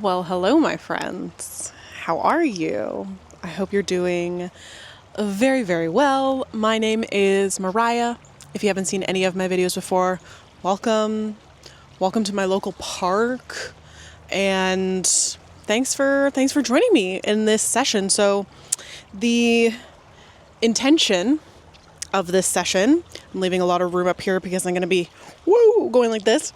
Well, hello, my friends. How are you? I hope you're doing very, very well. My name is Mariah. If you haven't seen any of my videos before, welcome. Welcome to my local park. And thanks for joining me in this session. So the intention of this session, I'm leaving a lot of room up here because I'm going to be going like this,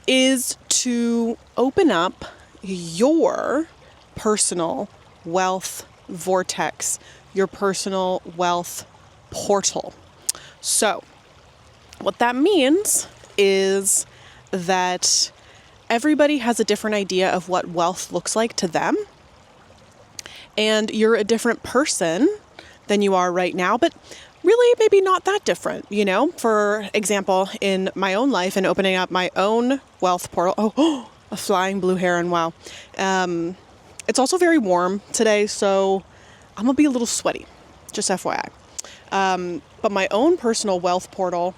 is to open up your personal wealth vortex, your personal wealth portal. So what that means is that everybody has a different idea of what wealth looks like to them. And you're a different person than you are right now, but really maybe not that different, you know? For example, in my own life and opening up my own wealth portal, a flying blue heron, wow. It's also very warm today, so I'm gonna be a little sweaty, just FYI. But my own personal wealth portal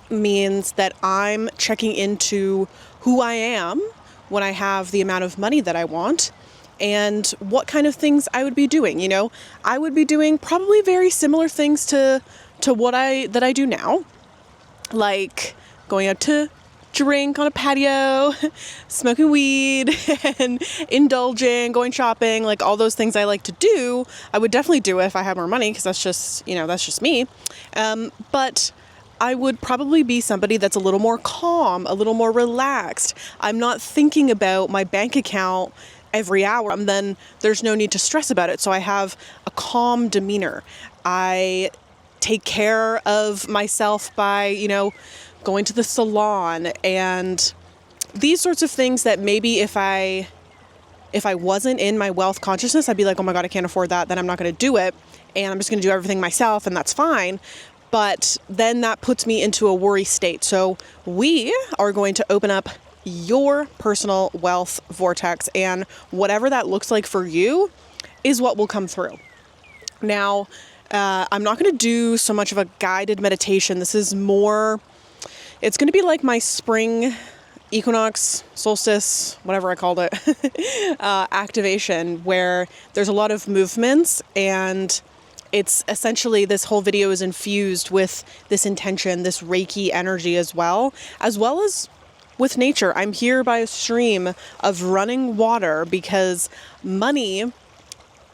means that I'm checking into who I am when I have the amount of money that I want and what kind of things I would be doing. You know, I would be doing probably very similar things to what I do now, like going out to drink on a patio, smoking weed, and indulging, going shopping, like all those things I like to do. I would definitely do it if I had more money, because that's just me. But I would probably be somebody that's a little more calm, a little more relaxed. I'm not thinking about my bank account every hour, and then there's no need to stress about it. So I have a calm demeanor. I take care of myself by, going to the salon and these sorts of things that maybe if I wasn't in my wealth consciousness, I'd be like, oh my God, I can't afford that. Then I'm not going to do it. And I'm just going to do everything myself, and that's fine. But then that puts me into a worry state. So we are going to open up your personal wealth vortex, and whatever that looks like for you is what will come through. Now, I'm not going to do so much of a guided meditation. This is more, it's going to be like my spring equinox, solstice, whatever I called it, activation, where there's a lot of movements, and it's essentially, this whole video is infused with this intention, this Reiki energy as well as with nature. I'm here by a stream of running water because money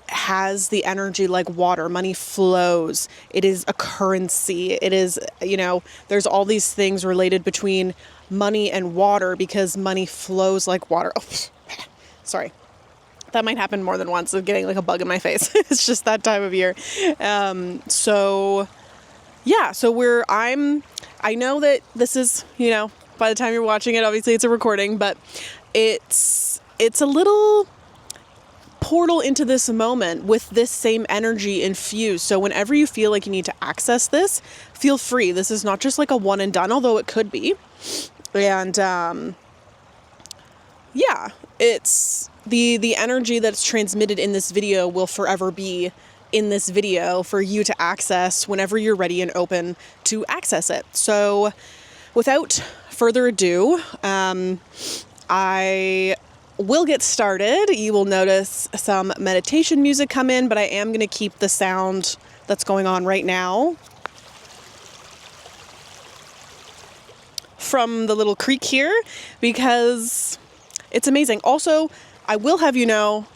has the energy like water. Money flows. It is a currency. It is, there's all these things related between money and water because money flows like water. Oh, sorry. That might happen more than once of getting like a bug in my face. It's just that time of year. So I know that this is, by the time you're watching it, obviously it's a recording, but it's a little portal into this moment with this same energy infused. So whenever you feel like you need to access this, feel free. This is not just like a one and done, although it could be. And it's the energy that's transmitted in this video will forever be in this video for you to access whenever you're ready and open to access it. So without further ado, I will get started. You will notice some meditation music come in, but I am going to keep the sound that's going on right now from the little creek here because it's amazing. Also, I will have you know,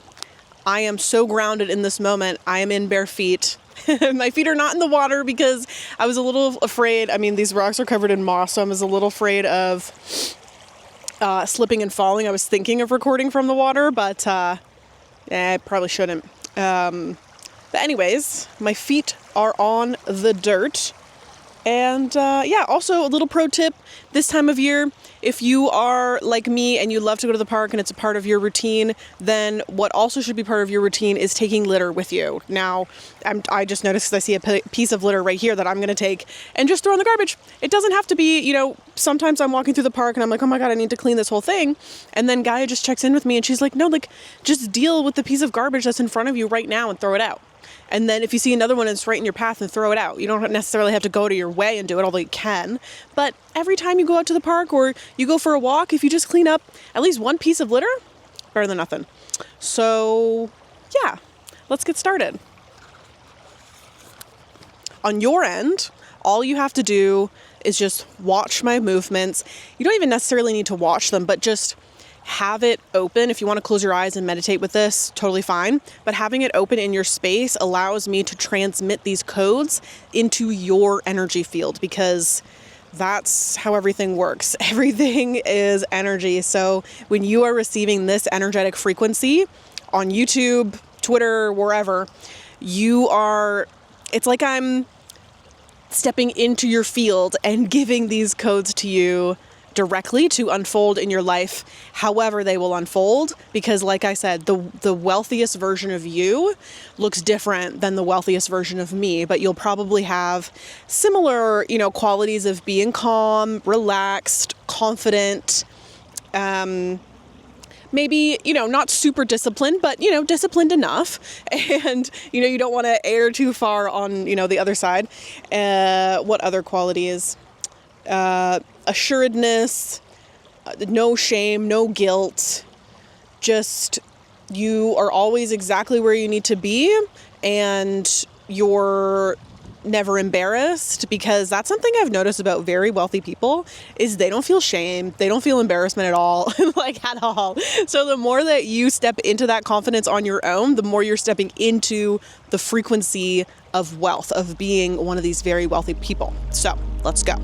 I am so grounded in this moment. I am in bare feet. My feet are not in the water because I was a little afraid. I mean, these rocks are covered in moss, so I was a little afraid of slipping and falling. I was thinking of recording from the water, but I probably shouldn't. But anyways, my feet are on the dirt. And also a little pro tip this time of year, if you are like me and you love to go to the park and it's a part of your routine, then what also should be part of your routine is taking litter with you. Now, I just noticed because I see a piece of litter right here that I'm going to take and just throw in the garbage. It doesn't have to be, sometimes I'm walking through the park and I'm like, oh my God, I need to clean this whole thing. And then Gaia just checks in with me and she's like, no, just deal with the piece of garbage that's in front of you right now and throw it out. And then if you see another one that's right in your path, and throw it out. You don't necessarily have to go to your way and do it, although you can. But every time you go out to the park or you go for a walk, if you just clean up at least one piece of litter, better than nothing. So yeah, let's get started. On your end, all you have to do is just watch my movements. You don't even necessarily need to watch them, but just have it open. If you want to close your eyes and meditate with this, totally fine. But having it open in your space allows me to transmit these codes into your energy field, because that's how everything works. Everything is energy. So when you are receiving this energetic frequency on YouTube, Twitter, wherever, it's like I'm stepping into your field and giving these codes to you directly to unfold in your life however they will unfold, because like I said, the wealthiest version of you looks different than the wealthiest version of me, but you'll probably have similar, qualities of being calm, relaxed, confident, maybe, not super disciplined, but, disciplined enough. And, you don't want to err too far on, the other side. What other qualities? Assuredness, no shame, no guilt. Just, you are always exactly where you need to be, and you're never embarrassed, because that's something I've noticed about very wealthy people is they don't feel shame. They don't feel embarrassment at all, like at all. So the more that you step into that confidence on your own, the more you're stepping into the frequency of wealth, of being one of these very wealthy people. So let's go.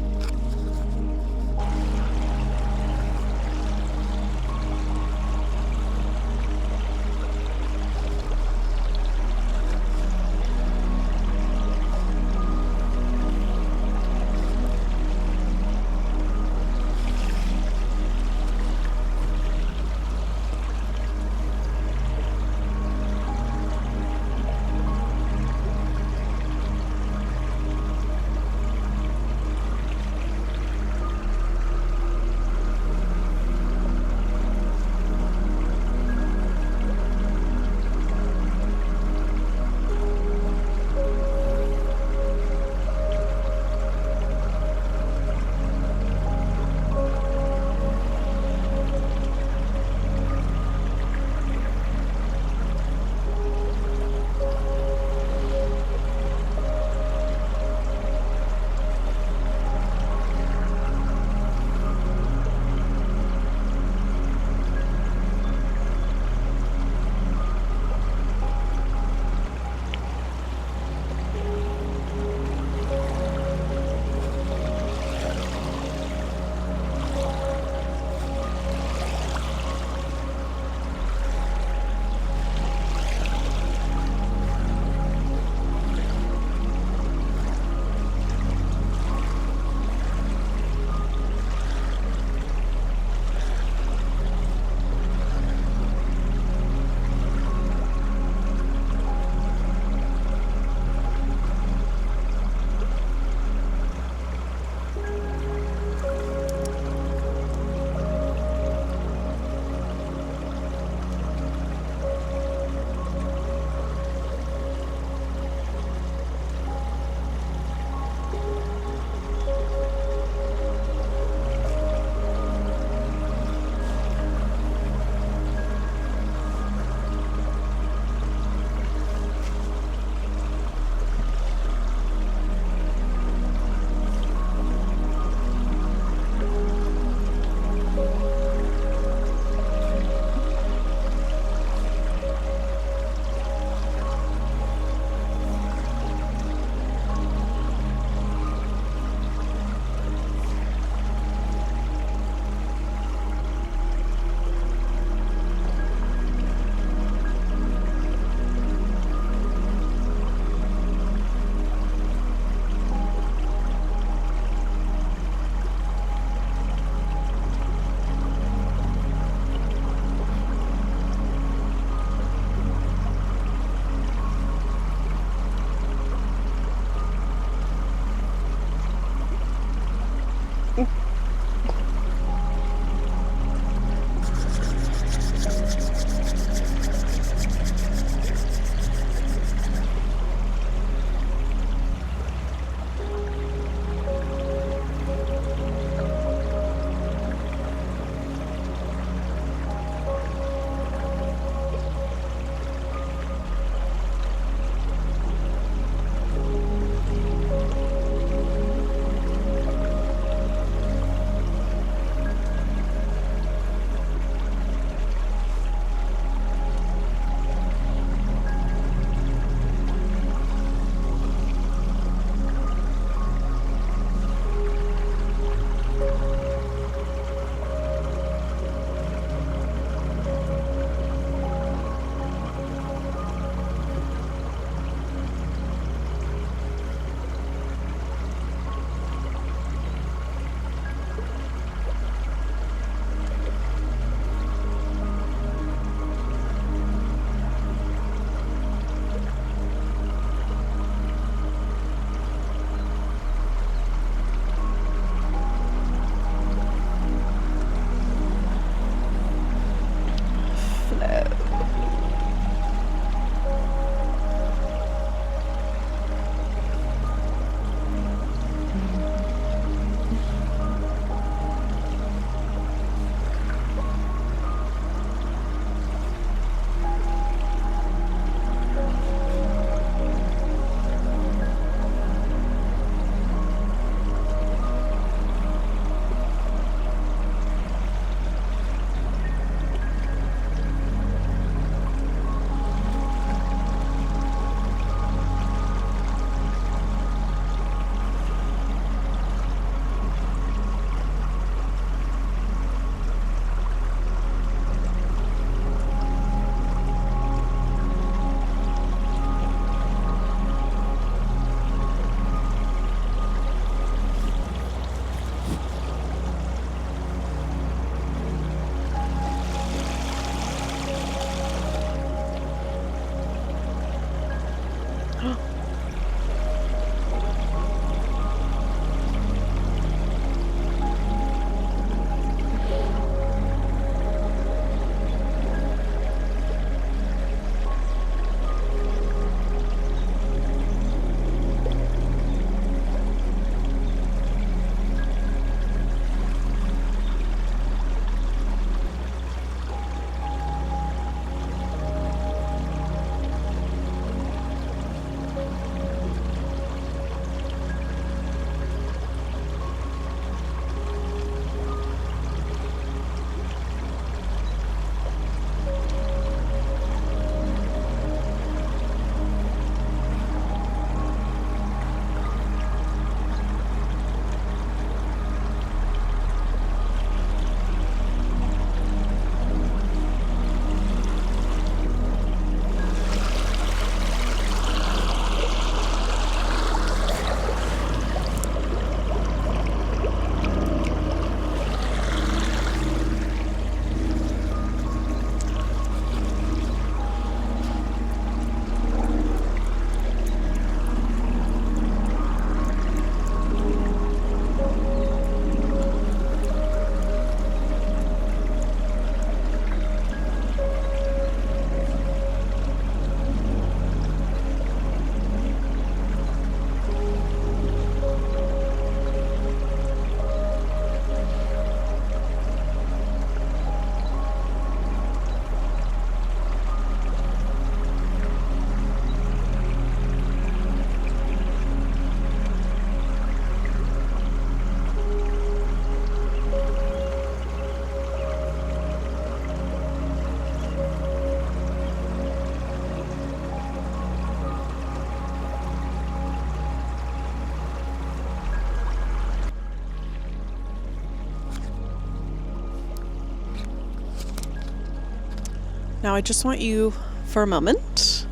Now I just want you for a moment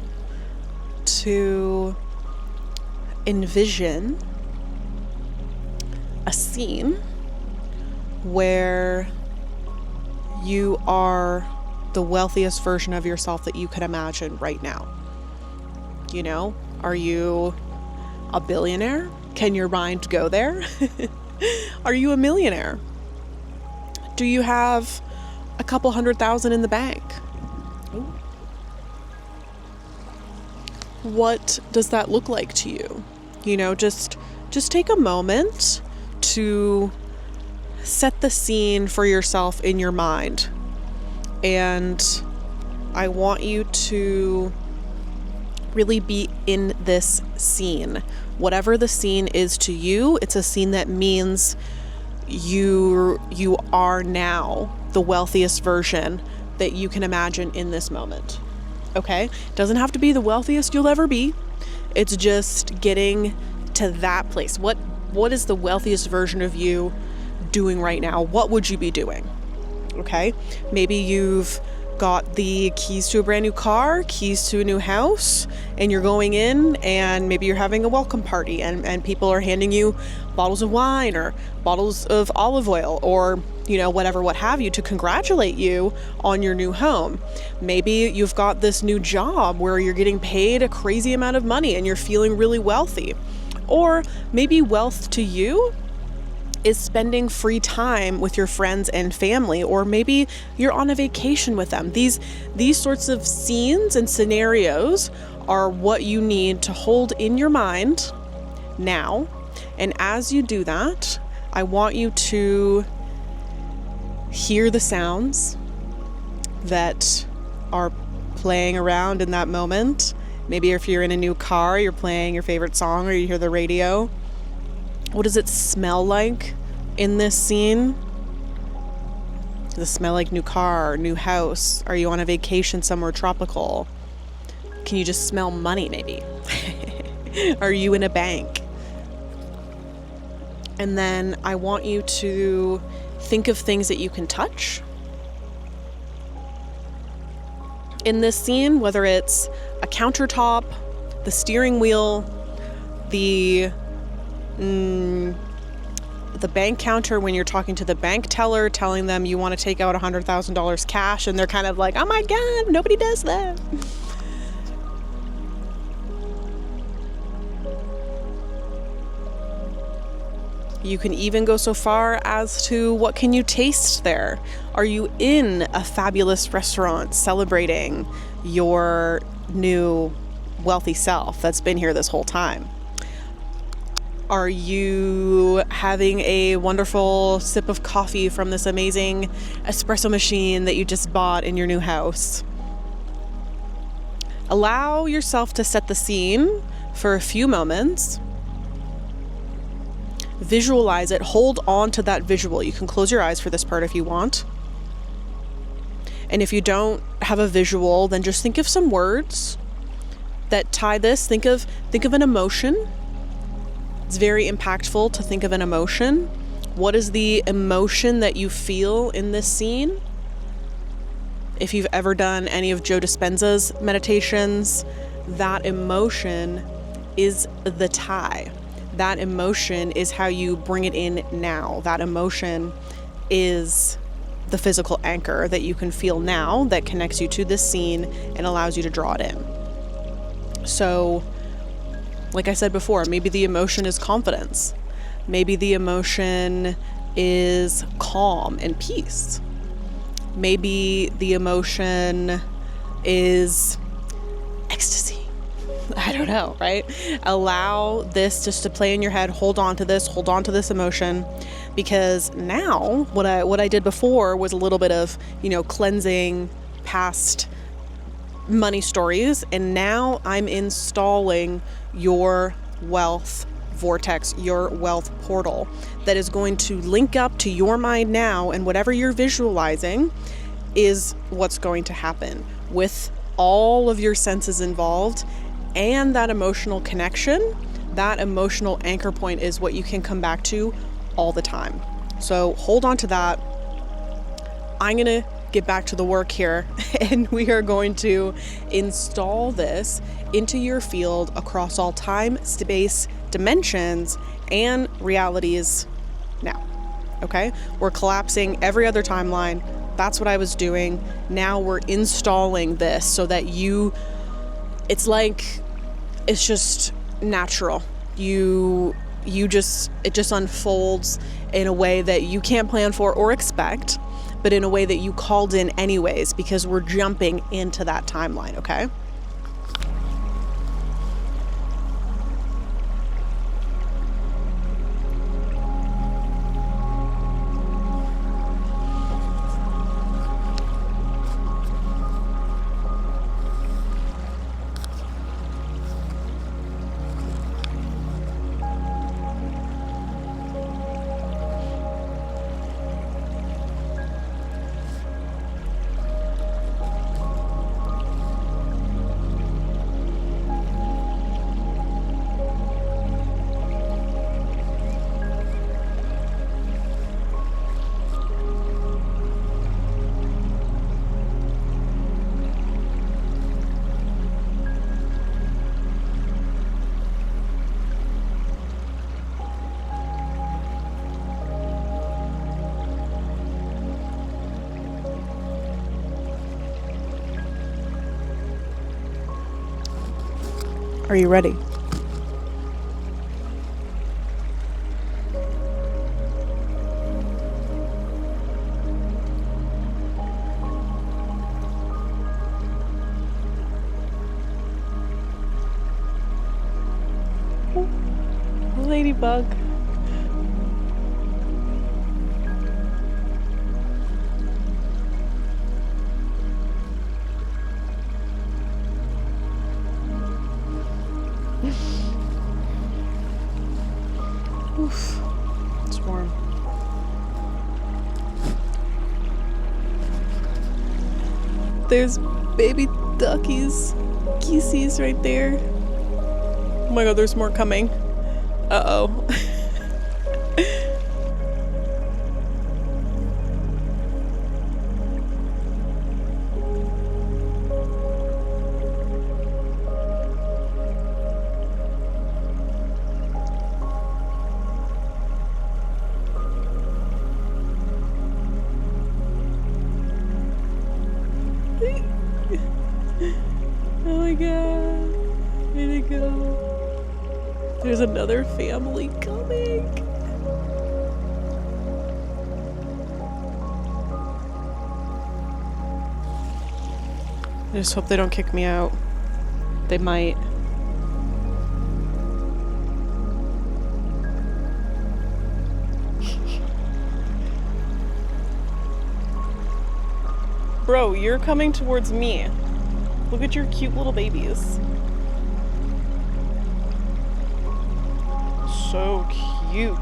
to envision a scene where you are the wealthiest version of yourself that you could imagine right now. You know, are you a billionaire? Can your mind go there? Are you a millionaire? Do you have a couple $100,000 in the bank? Ooh. What does that look like to you? You know, just take a moment to set the scene for yourself in your mind. And I want you to really be in this scene. Whatever the scene is to you, it's a scene that means you are now the wealthiest version that you can imagine in this moment. Okay? Doesn't have to be the wealthiest you'll ever be. It's just getting to that place. What is the wealthiest version of you doing right now? What would you be doing? Okay? Maybe you've got the keys to a brand new car, keys to a new house, and you're going in and maybe you're having a welcome party and people are handing you bottles of wine or bottles of olive oil or, you know, whatever, what have you, to congratulate you on your new home. Maybe you've got this new job where you're getting paid a crazy amount of money and you're feeling really wealthy. Or maybe wealth to you is spending free time with your friends and family, or maybe you're on a vacation with them. These sorts of scenes and scenarios are what you need to hold in your mind now. And as you do that, I want you to hear the sounds that are playing around in that moment. Maybe if you're in a new car, you're playing your favorite song or you hear the radio. What does it smell like in this scene? Does it smell like new car, new house? Are you on a vacation somewhere tropical? Can you just smell money maybe? Are you in a bank? And then I want you to think of things that you can touch in this scene, whether it's a countertop, the steering wheel, the bank counter when you're talking to the bank teller, telling them you want to take out $100,000 cash, and they're kind of like, oh my God, nobody does that. You can even go so far as to what can you taste there? Are you in a fabulous restaurant celebrating your new wealthy self that's been here this whole time? Are you having a wonderful sip of coffee from this amazing espresso machine that you just bought in your new house? Allow yourself to set the scene for a few moments. Visualize it. Hold on to that visual. You can close your eyes for this part if you want. And if you don't have a visual, then just think of some words that tie this. Think of an emotion. It's very impactful to think of an emotion. What is the emotion that you feel in this scene? If you've ever done any of Joe Dispenza's meditations, that emotion is the tie. That emotion is how you bring it in now. That emotion is the physical anchor that you can feel now that connects you to this scene and allows you to draw it in. So, like I said before, maybe the emotion is confidence. Maybe the emotion is calm and peace. Maybe the emotion is ecstasy. I don't know, right? Allow this just to play in your head. Hold on to this emotion, because now what I did before was a little bit of, cleansing past money stories, and now I'm installing your wealth vortex, your wealth portal that is going to link up to your mind now, and whatever you're visualizing is what's going to happen with all of your senses involved. And that emotional connection, that emotional anchor point is what you can come back to all the time. So hold on to that. I'm going to get back to the work here, and we are going to install this into your field across all time, space, dimensions, and realities now. Okay? We're collapsing every other timeline. That's what I was doing. Now we're installing this so that it's just natural. It just unfolds in a way that you can't plan for or expect, but in a way that you called in anyways, because we're jumping into that timeline, okay? Are you ready? Ladybug. Oof, it's warm. There's baby duckies, geesies right there. Oh my god, there's more coming. Uh-oh. Oh my god. Way to go. There's another family coming. I just hope they don't kick me out. They might. Bro, you're coming towards me. Look at your cute little babies. So cute.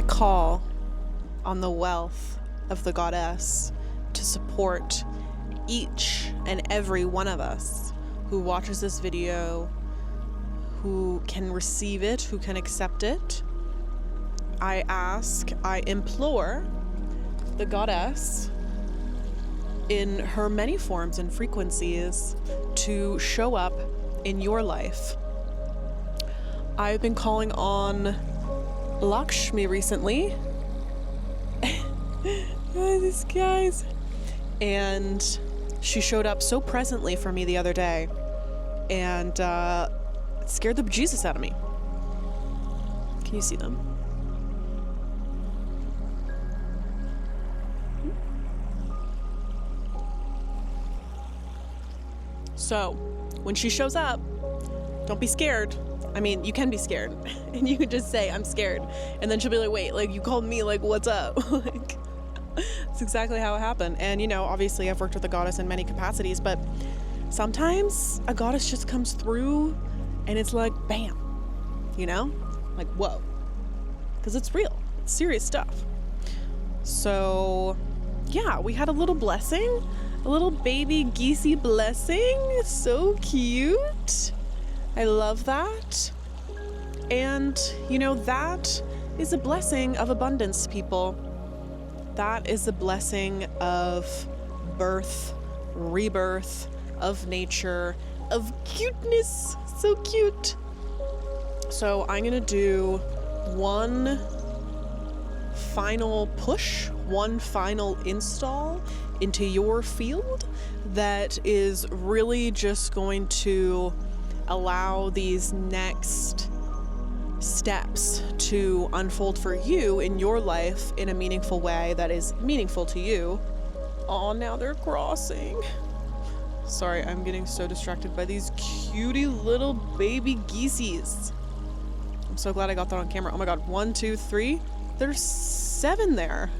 Call on the wealth of the goddess to support each and every one of us who watches this video, who can receive it, who can accept it. I implore the goddess in her many forms and frequencies to show up in your life. I've been calling on Lakshmi recently. These guys. And she showed up so presently for me the other day, and it scared the bejesus out of me. Can you see them? So, when she shows up, don't be scared. I mean, you can be scared and you could just say, I'm scared. And then she'll be like, wait, like you called me, like, what's up? Like, it's exactly how it happened. And, you know, obviously I've worked with a goddess in many capacities, but sometimes a goddess just comes through and it's like, bam, you know, like, whoa, because it's real, it's serious stuff. So yeah, we had a little blessing, a little baby geesey blessing. So cute. I love that. And, you know, that is a blessing of abundance, people. That is a blessing of birth, rebirth, of nature, of cuteness. So cute. So I'm going to do one final push, one final install into your field that is really just going to allow these next steps to unfold for you in your life in a meaningful way that is meaningful to you. Oh, now they're crossing. Sorry, I'm getting so distracted by these cutie little baby geesies. I'm so glad I got that on camera. Oh my God, 1, 2, 3. There's 7 there.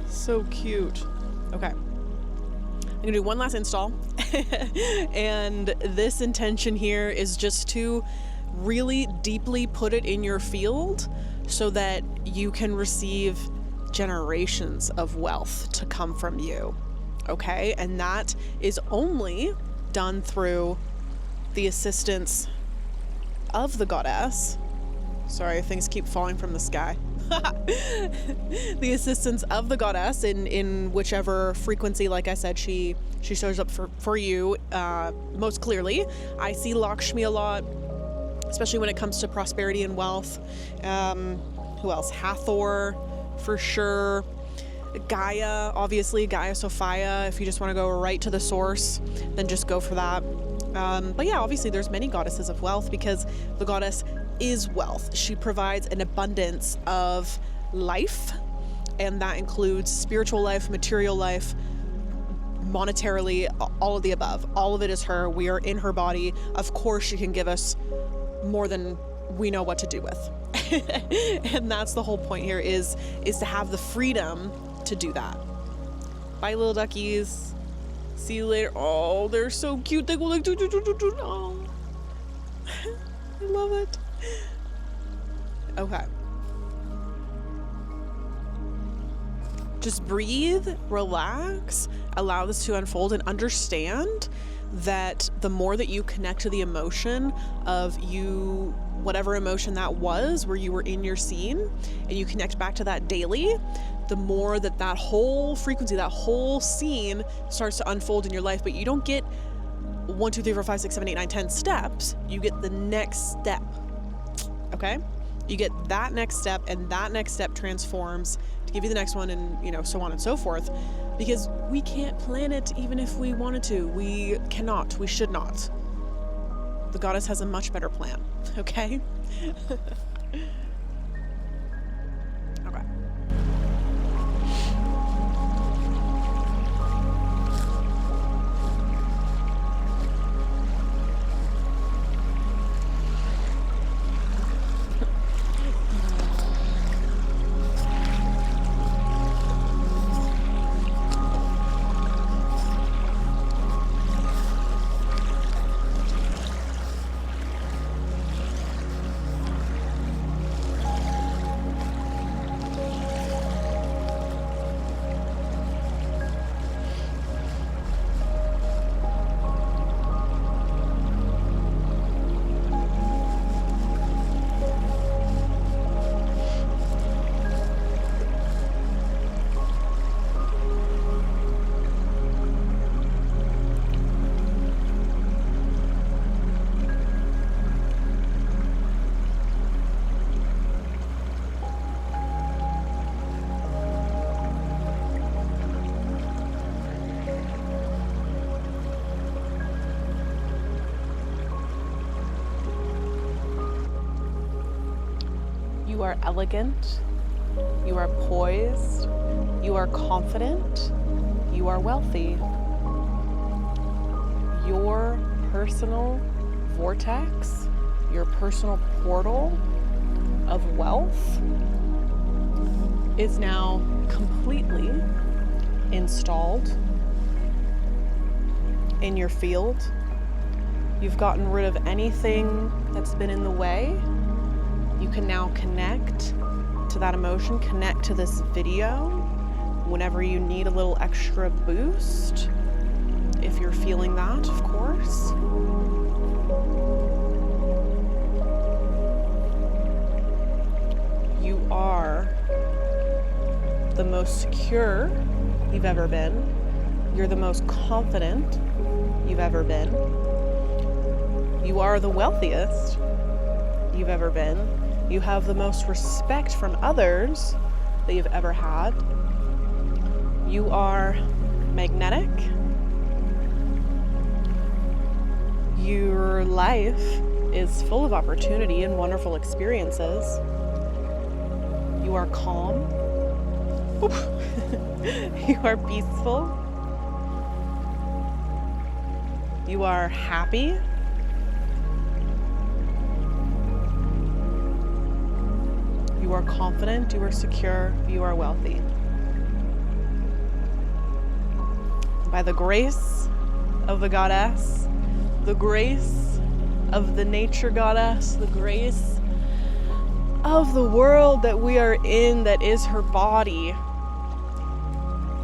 So cute. Okay. I'm gonna do one last install. And this intention here is just to really deeply put it in your field so that you can receive generations of wealth to come from you. Okay? And that is only done through the assistance of the goddess. Sorry, things keep falling from the sky. The assistance of the goddess in whichever frequency, like I said, she shows up for you most clearly. I see Lakshmi a lot, especially when it comes to prosperity and wealth. Who else? Hathor, for sure. Gaia, obviously, Gaia Sophia. If you just want to go right to the source, then just go for that. But yeah, obviously there's many goddesses of wealth because the goddess is wealth. She provides an abundance of life, and that includes spiritual life, material life, monetarily, all of the above. All of it is her. We are in her body. Of course, she can give us more than we know what to do with. And that's the whole point here is to have the freedom to do that. Bye, little duckies. See you later. Oh, they're so cute. They go like, oh. I love it. Okay. Just breathe, relax, allow this to unfold, and understand that the more that you connect to the emotion of you, whatever emotion that was, where you were in your scene, and you connect back to that daily, the more that whole frequency, that whole scene starts to unfold in your life. But you don't get 1, 2, 3, 4, 5, 6, 7, 8, 9, 10 steps. You get the next step. Okay? You get that next step, and that next step transforms to give you the next one, and, you know, so on and so forth. Because we can't plan it even if we wanted to. We cannot. We should not. The goddess has a much better plan. Okay? Okay. You are elegant, you are poised, you are confident, you are wealthy. Your personal vortex, your personal portal of wealth is now completely installed in your field. You've gotten rid of anything that's been in the way. You can now connect to that emotion, connect to this video whenever you need a little extra boost, if you're feeling that, of course. You are the most secure you've ever been. You're the most confident you've ever been. You are the wealthiest you've ever been. You have the most respect from others that you've ever had. You are magnetic. Your life is full of opportunity and wonderful experiences. You are calm. You are peaceful. You are happy. You are confident. You are secure. You are wealthy. By the grace of the goddess, the grace of the nature goddess, the grace of the world that we are in, that is her body,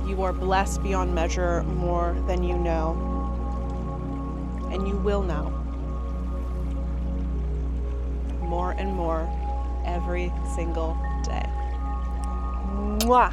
you are blessed beyond measure, more than you know, and you will know more and more every single day. Mwah!